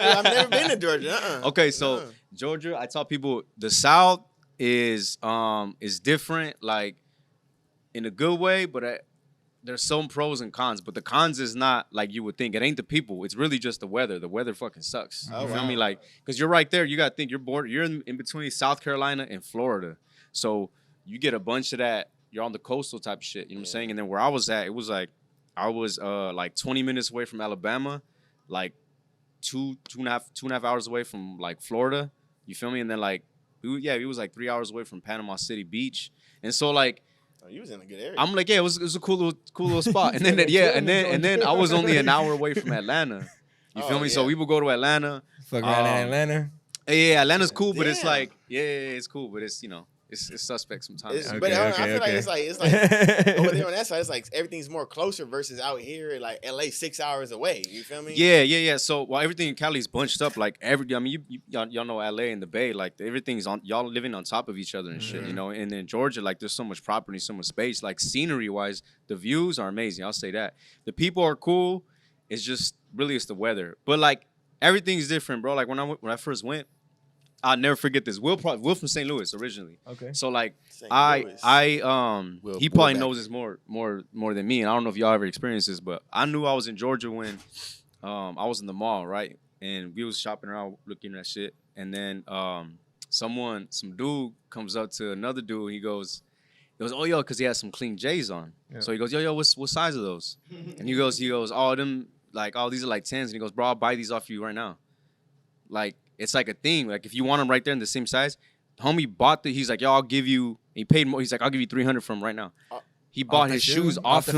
I've never been to Georgia. Okay, so Georgia, I tell people the South is different, like in a good way, but there's some pros and cons. But the cons is not like you would think. It ain't the people. It's really just the weather. The weather fucking sucks. You feel me? Like, cause you're right there. You gotta think you're in between South Carolina and Florida, so you get a bunch of that. You're on the coastal type of shit. You know what I'm saying? And then where I was at, it was like I was like 20 minutes away from Alabama, like two and a half hours away from like Florida. You feel me? And then like it was like 3 hours away from Panama City Beach. And so like you was in a good area. I'm like, yeah, it was a cool little spot. And then and then I was only an hour away from Atlanta. You feel me? So we would go to Atlanta. Fuck around in Atlanta. Yeah, Atlanta's cool, but it's like it's cool, but it's it's suspect sometimes. But I feel like it's like over there on that side, it's like everything's more closer versus out here, like LA 6 hours away. You feel me? Yeah. So while everything in Cali's bunched up, like y'all know LA and the Bay, like everything's on y'all living on top of each other and shit, you know. And in Georgia, like there's so much property, so much space. Like scenery wise, the views are amazing. I'll say that. The people are cool. It's just really it's the weather. But like everything's different, bro. Like when I first went. I'll never forget this. Will from St. Louis originally. Okay. So like he probably knows this more than me, and I don't know if y'all ever experienced this, but I knew I was in Georgia when I was in the mall, right? And we was shopping around looking at shit, and then some dude comes up to another dude, and he goes, oh yo, because he has some clean J's on. Yeah. So he goes, yo, what size are those? And he goes, oh these are like 10s, and he goes, bro, I'll buy these off you right now. Like. It's like a thing. Like if you want them right there in the same size, homie bought he's like, yo, I'll give you. He paid more. He's like, I'll give you 300 from right now. He bought his shoes off his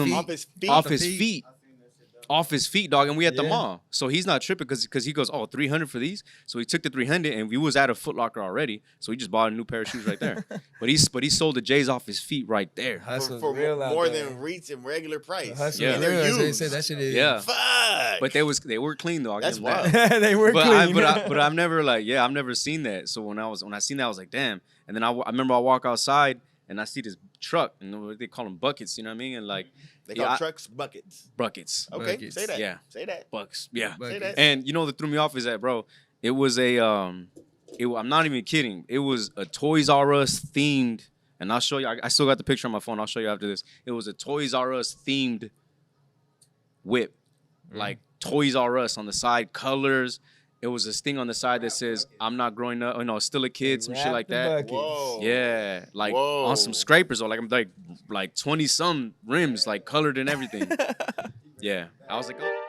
feet, dog. And we at the mall, so he's not tripping because he goes, oh, 300 for these. So he took the 300, and we was at a Foot Locker already, so he just bought a new pair of shoes right there. but he sold the J's off his feet right there for more than Reeds and regular price. Yeah, they said that shit is fuck. But they were clean though. That's wild. They were clean. But I've never I've never seen that. So when I seen that, I was like, damn. And then I remember I walk outside and I see this truck, and they call them buckets. You know what I mean? And like. They call trucks buckets. Buckets. Okay, buckets. Say that. Yeah. Say that. Bucks. Yeah. Say that. And you know what threw me off is that, bro, it was I'm not even kidding. It was a Toys R Us themed, and I'll show you. I still got the picture on my phone. I'll show you after this. It was a Toys R Us themed whip, like Toys R Us on the side, colors. It was this thing on the side that says, I'm not growing up, still a kid, some shit like that. Whoa. Yeah, like on some scrapers or I'm like 20 some rims, like colored and everything. Yeah, I was like, oh.